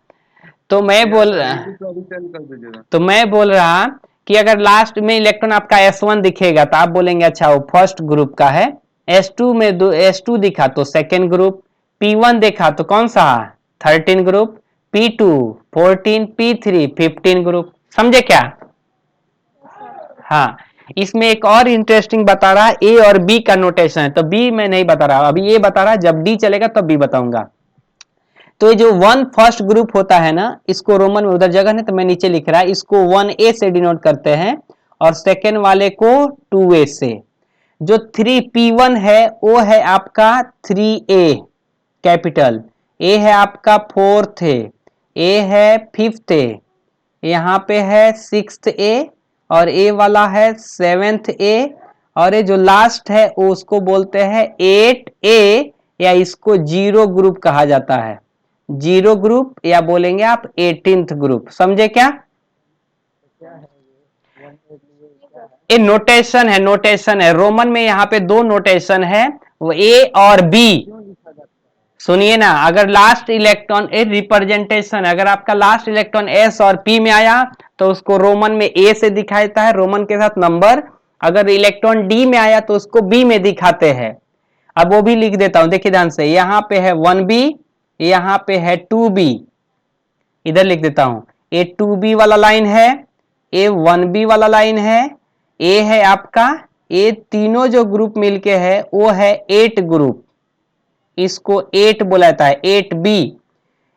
तो मैं बोल रहा कर दीजिएगा। तो मैं बोल रहा कि अगर लास्ट में इलेक्ट्रॉन आपका S1 दिखेगा तो आप बोलेंगे अच्छा वो फर्स्ट ग्रुप का है, S2 में S2 दिखा तो सेकेंड ग्रुप, P1 देखा तो कौन सा? 13 ग्रुप, P2 14, P3 15 ग्रुप, समझे क्या? हाँ, इसमें एक और इंटरेस्टिंग बता रहा है, ए और बी का नोटेशन है, तो बी मैं नहीं बता रहा, अभी ए बता रहा, जब डी चलेगा तब बी बताऊंगा। तो ये जो वन फर्स्ट ग्रुप होता है ना, इसको रोमन में उधर जगह नहीं तो मैं नीचे लिख रहा है, इसको 1A से डिनोट करते हैं और सेकेंड वाले को 2A से। जो 3P1 है वो है आपका 3A कैपिटल, ए है आपका 4th ए है 5th ए, यहाँ पे है 6th ए और ए वाला है 7th ए, और ये जो लास्ट है वो उसको बोलते हैं 8A, या इसको जीरो ग्रुप कहा जाता है, जीरो ग्रुप, या बोलेंगे आप 18th ग्रुप। समझे क्या? क्या है ये 1A क्या है? ये नोटेशन है, नोटेशन है रोमन में, यहाँ पे दो नोटेशन है, वो ए और बी। क्यों लिखा जाता है? सुनिए ना, अगर लास्ट इलेक्ट्रॉन ए रिप्रेजेंटेशन, अगर आपका लास्ट इलेक्ट्रॉन एस और पी में आया तो उसको रोमन में ए से दिखाता है, रोमन के साथ नंबर। अगर इलेक्ट्रॉन डी में आया तो उसको बी में दिखाते हैं। अब वो भी लिख देता हूं, देखिए ध्यान से, यहाँ पे है 1B, यहाँ पे है 2B, इधर लिख देता हूं, ए 2B वाला लाइन है, ए 1B वाला लाइन है, ए है आपका, ए तीनों जो ग्रुप मिलके है वो है 8 ग्रुप, इसको 8 बोला जाता है, 8B।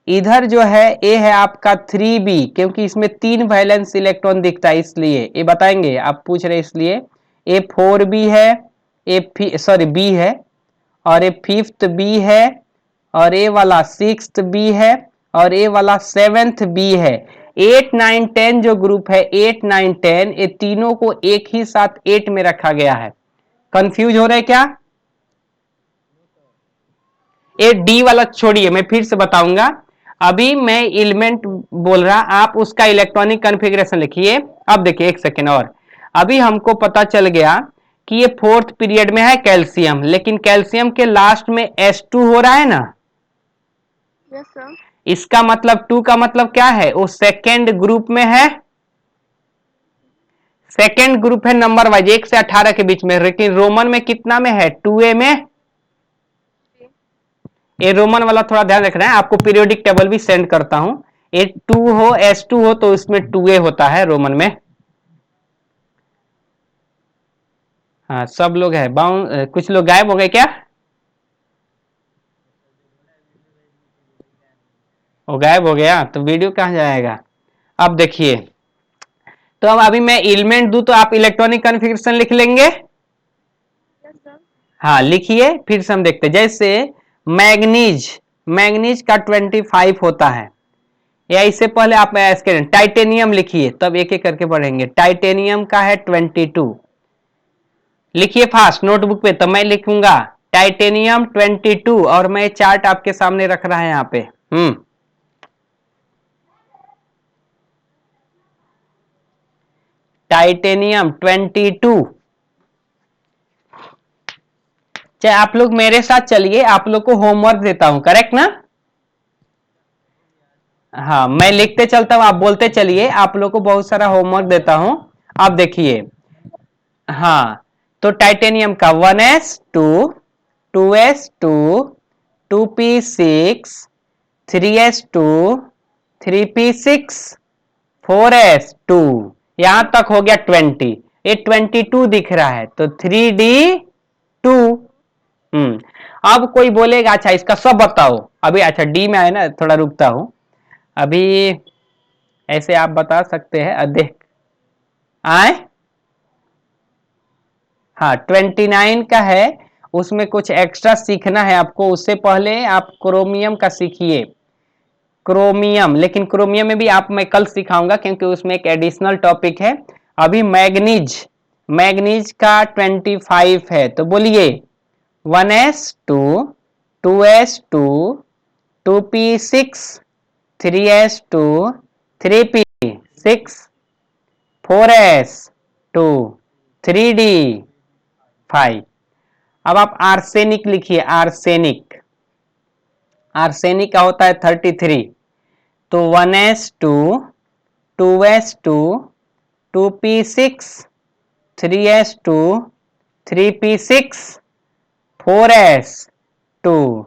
इधर जो है ए है आपका 3B, क्योंकि इसमें 3 वैलेंस इलेक्ट्रॉन दिखता है इसलिए, ये बताएंगे, आप पूछ रहे इसलिए। ए 4B है, बी है, और ए 5th B है, और ए वाला 6th B है, और ए वाला 7th B है। 8, 9, 10 जो ग्रुप है, 8, 9, 10, ये तीनों को एक ही साथ 8 में रखा गया है। कंफ्यूज हो रहे क्या? ये डी वाला छोड़िए, मैं फिर से बताऊंगा। अभी मैं एलिमेंट बोल रहा, आप उसका इलेक्ट्रॉनिक कॉन्फ़िगरेशन लिखिए। अब देखिए एक सेकेंड और, अभी हमको पता चल गया कि ये 4th पीरियड में है कैल्शियम, लेकिन कैल्शियम के लास्ट में S2 हो रहा है ना, Yes, sir. इसका मतलब 2 का मतलब क्या है, वो सेकेंड ग्रुप में है, सेकेंड ग्रुप है नंबर वाइज 1 से 18 के बीच में, लेकिन रोमन में कितना में है, 2A में। ये रोमन वाला थोड़ा ध्यान रखना है, आपको पीरियोडिक टेबल भी सेंड करता हूं। ये 2 हो, S2 हो तो इसमें 2A होता है रोमन में। हाँ सब लोग है, कुछ लोग गायब हो गए क्या? वो गायब हो गया तो वीडियो कहाँ जाएगा? अब देखिए, तो अब अभी मैं एलिमेंट दूं तो आप इलेक्ट्रॉनिक कॉन्फ़िगरेशन लिख लेंगे। Yes, sir. हाँ लिखिए, फिर से हम देखते हैं। जैसे मैग्नीज, मैग्नीज का 25 होता है, या इससे पहले आप टाइटेनियम लिखिए, तब एक एक करके पढ़ेंगे। टाइटेनियम का है 22, लिखिए फास्ट नोटबुक पे, तब मैं लिखूंगा टाइटेनियम 22, और मैं चार्ट आपके सामने रख रहा है यहाँ पे। टाइटेनियम 22। चाहे आप लोग मेरे साथ चलिए, आप लोग को होमवर्क देता हूं, करेक्ट ना? हाँ मैं लिखते चलता हूं, आप बोलते चलिए, आप लोग को बहुत सारा होमवर्क देता हूं। आप देखिए, हाँ तो टाइटेनियम का 1s2, 2s2, 2p6, 3s2, 3p6, 4s2, यहां तक हो गया 20। ये 22 दिख रहा है तो 3d2। अब कोई बोलेगा अच्छा इसका सब बताओ, अभी अच्छा डी में आए ना, थोड़ा रुकता हूं अभी, ऐसे आप बता सकते हैं, देख आए। हाँ 29 का है, उसमें कुछ एक्स्ट्रा सीखना है आपको, उससे पहले आप क्रोमियम का सीखिए, क्रोमियम, लेकिन क्रोमियम में भी आप मैं कल सिखाऊंगा क्योंकि उसमें एक एडिशनल टॉपिक है। अभी मैग्नीज, मैग्नीज का 25 है, तो बोलिए 1s2, 2s2, 2p6, 3s2, 3p6, 4s2, 3d5। अब आप आर्सेनिक लिखिए, आर्सेनिक, आर्सेनिक का होता है 33, तो 1s2, 2s2, 2p6, 3s2, 3p6, 4s2,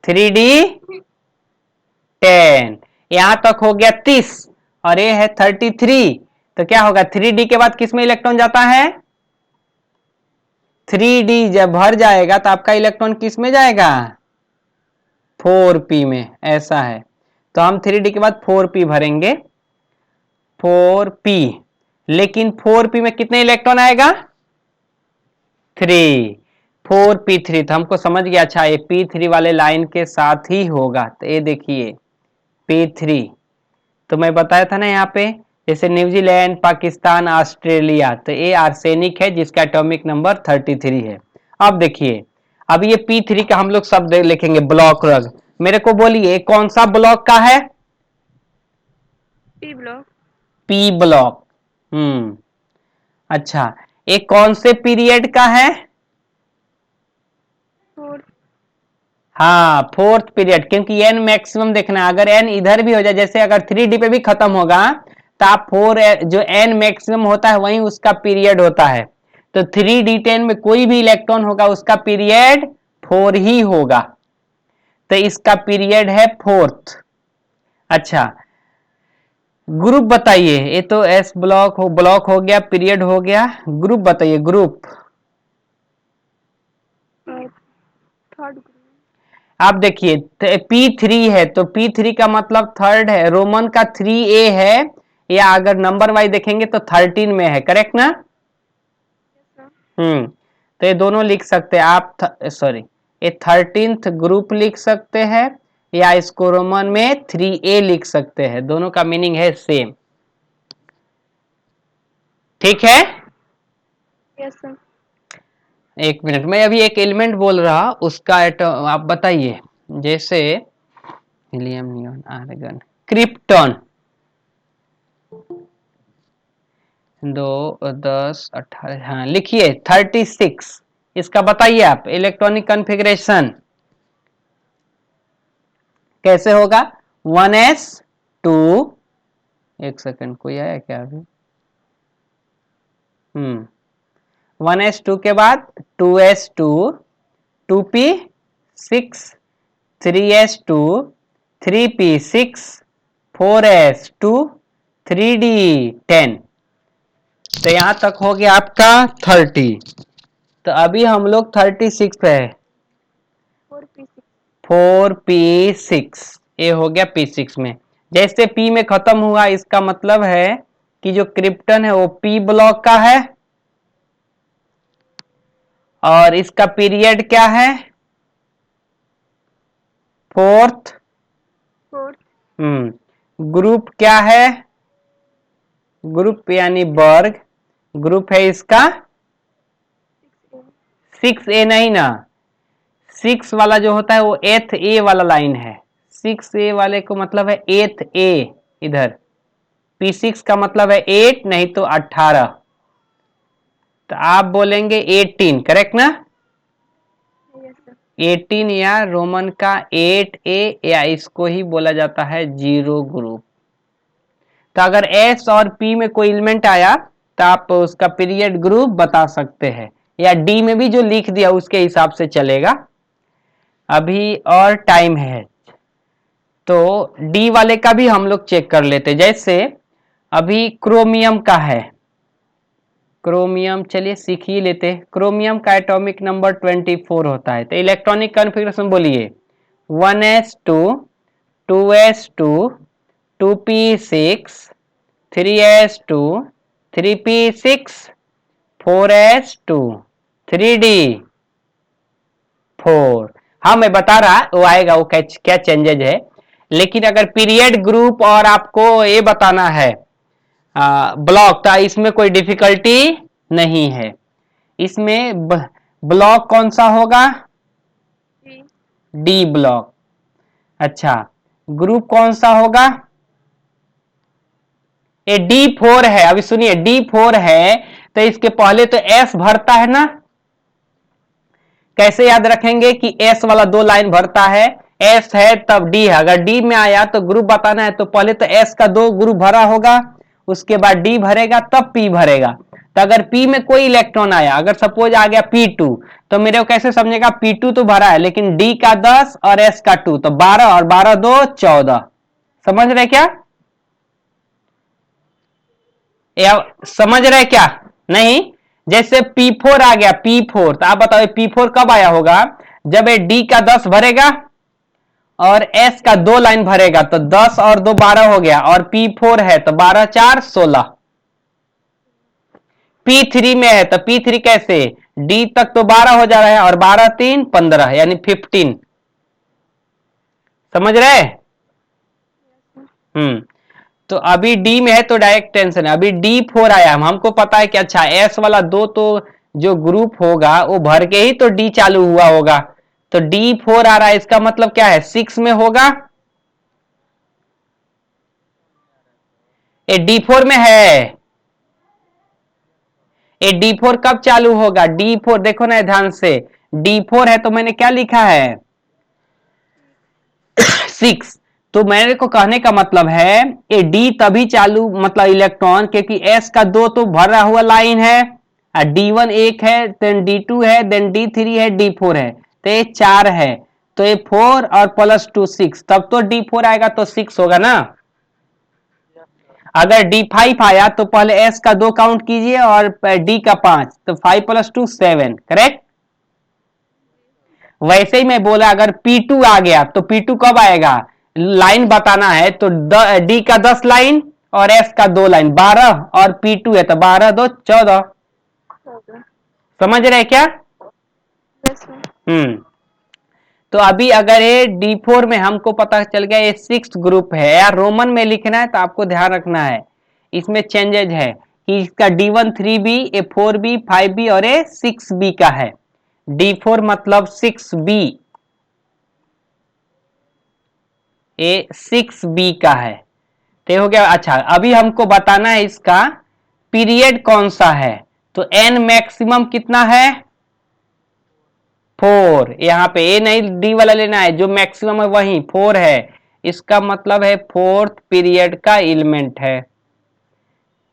3d10, यहां तक हो गया 30, और ये है 33, तो क्या होगा 3d के बाद किस में इलेक्ट्रॉन जाता है, 3d जब भर जाएगा तो आपका इलेक्ट्रॉन किस में जाएगा? 4p में। ऐसा है तो हम 3d के बाद 4p भरेंगे, 4p। लेकिन 4p में कितने इलेक्ट्रॉन आएगा? 3, 4p3। तो हमको समझ गया, अच्छा ये p3 वाले लाइन के साथ ही होगा। तो ये देखिए p3, तो मैं बताया था ना यहाँ पे, जैसे न्यूजीलैंड, पाकिस्तान, ऑस्ट्रेलिया, तो ये आर्सेनिक है जिसका एटॉमिक नंबर 33 है। अब देखिए, अब ये p3 का हम लोग शब्द लिखेंगे, ब्लॉक रग। मेरे को बोलिए कौन सा ब्लॉक का है? P block. p block. अच्छा, ये कौन से पीरियड का है? 4. हाँ, 4th पीरियड, क्योंकि एन मैक्सिमम देखना है। अगर एन इधर भी हो जाए, जैसे अगर 3d पे भी खत्म होगा तो आप 4 जो एन मैक्सिमम होता है वही उसका पीरियड होता है। तो 3d10 में कोई भी इलेक्ट्रॉन होगा उसका पीरियड 4 ही होगा, तो इसका पीरियड है 4th। अच्छा, ग्रुप बताइए, ये तो एस ब्लॉक हो गया, पीरियड हो गया, ग्रुप बताइए, ग्रुप। Third group. आप देखिए P3 है तो P3 का मतलब थर्ड है, रोमन का 3A है, या अगर नंबर वाइज देखेंगे तो 13 में है, करेक्ट ना? Yes, sir. तो ये दोनों लिख सकते हैं आप, सॉरी, ये 13th ग्रुप लिख सकते हैं, या इसको रोमन में 3A लिख सकते हैं, दोनों का मीनिंग है सेम। ठीक है? Yes, sir. एक मिनट, मैं अभी एक एलिमेंट बोल रहा, उसका आप बताइए, जैसे हीलियम, नियॉन, आर्गन, क्रिप्टॉन, 2, 10, 18, हाँ लिखिए 36, इसका बताइए आप इलेक्ट्रॉनिक कॉन्फ़िगरेशन कैसे होगा? 1s2, एक सेकंड, कोई आया क्या अभी? 1s2 के बाद 2s2, 2p6, 3s2, 3p6, 4s2, 3d10। तो यहां तक हो गया आपका 30। तो अभी हम लोग 36 पे है, 4p6. 4p6, ये हो गया p6 में। जैसे p में खत्म हुआ, इसका मतलब है कि जो क्रिप्टन है वो p ब्लॉक का है, और इसका पीरियड क्या है? 4th। 4th. ग्रुप क्या है? ग्रुप यानी वर्ग, ग्रुप है इसका 6a. 6a नहीं ना, 6 वाला जो होता है वो 8th A वाला लाइन है, 6a वाले को मतलब है 8th A, इधर p6 का मतलब है 8 नहीं तो 18, तो आप बोलेंगे 18, करेक्ट ना? Yes, sir. 18 या रोमन का 8a, या इसको ही बोला जाता है जीरो ग्रुप। तो अगर S और P में कोई एलिमेंट आया तो आप उसका पीरियड ग्रुप बता सकते हैं, या D में भी जो लिख दिया उसके हिसाब से चलेगा। अभी और टाइम है तो D वाले का भी हम लोग चेक कर लेते, जैसे अभी क्रोमियम का है, क्रोमियम चलिए सीख ही लेते। क्रोमियम का एटॉमिक नंबर 24 होता है, तो इलेक्ट्रॉनिक कॉन्फ़िगरेशन बोलिए, 1s2, 2s2, 2p6, 3s2, 3p6, 4s2, 3d4। हाँ मैं बता रहा वो आएगा, वो क्या चेंजेज है। लेकिन अगर पीरियड ग्रुप और आपको ये बताना है ब्लॉक, तो इसमें कोई डिफिकल्टी नहीं है। इसमें ब्लॉक कौन सा होगा? D. D block. अच्छा, ग्रुप कौन सा होगा? ये D4 है। अभी सुनिए, D4 है तो इसके पहले तो S भरता है ना, कैसे याद रखेंगे कि S वाला 2 लाइन भरता है, S है तब D है। अगर D में आया तो ग्रुप बताना है तो पहले तो S का 2 ग्रुप भरा होगा, उसके बाद D भरेगा तब P भरेगा। तो अगर P में कोई इलेक्ट्रॉन आया, अगर सपोज आ गया P2, तो मेरे को कैसे समझेगा? P2 तो भरा है लेकिन D का 10 और S का 2, तो 12 और 12 2 14। समझ रहे क्या? या समझ रहे क्या? नहीं, जैसे P4 आ गया, P4, तो आप बताओ P4 कब आया होगा? जब ये D का 10 भरेगा और S का 2 लाइन भरेगा, तो 10 और 2 12 हो गया, और P4 है तो 12 4 16। P3 में है तो P3 कैसे? D तक तो 12 हो जा रहा है, और 12 3 15 यानी 15। समझ रहे? तो अभी D में है तो डायरेक्ट टेंशन है। अभी D4 आया, हमको पता है कि अच्छा S वाला 2 तो जो ग्रुप होगा वो भर के ही तो D चालू हुआ होगा, तो D4 आ रहा है, इसका मतलब क्या है? 6 में होगा। ये D4 में है। ये D4 कब चालू होगा? D4 देखो ना ध्यान से, D4 है तो मैंने क्या लिखा है? 6। तो मेरे को कहने का मतलब है ये D तभी चालू, मतलब इलेक्ट्रॉन, क्योंकि S का 2 तो भरा हुआ लाइन है, D1 1 है, देन D2 है, देन D3 है, D4 है, तो ये 4 है, तो ये 4 और प्लस 2 6, तब तो D4 आएगा तो 6 होगा ना। अगर D5 आया तो पहले S का 2 काउंट कीजिए और D का 5, तो 5 प्लस 2 7, करेक्ट। वैसे ही मैं बोला अगर P2 आ गया तो P2 कब आएगा? लाइन बताना है तो D का 10 लाइन और S का 2 लाइन 12, और P2 है तो 12 2 14। समझ रहे क्या? Yes sir. तो अभी अगर ये D4 में हमको पता चल गया ये 6 ग्रुप है, यार रोमन में लिखना है तो आपको ध्यान रखना है, इसमें चेंजेज है कि इसका D1 3B, ये 4B 5B और ये 6B का है। D4 मतलब 6B, ये 6B का है, तो हो गया। अच्छा अभी हमको बताना है इसका पीरियड कौन सा है, तो N मैक्सिमम कितना है? 4। यहाँ पे ए नहीं डी वाला लेना है, जो मैक्सिमम है वही 4 है, इसका मतलब है 4th पीरियड का एलिमेंट है।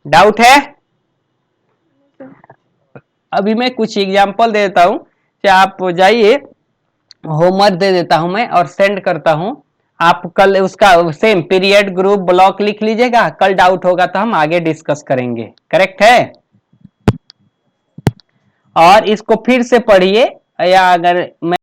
डाउट है? अभी मैं कुछ एग्जांपल दे देता हूं, आप जाइए, होमवर्क दे देता हूं मैं और सेंड करता हूं, आप कल उसका सेम पीरियड ग्रुप ब्लॉक लिख लीजिएगा, कल डाउट होगा तो हम आगे डिस्कस करेंगे। करेक्ट है? और इसको फिर से पढ़िए, या अगर मैं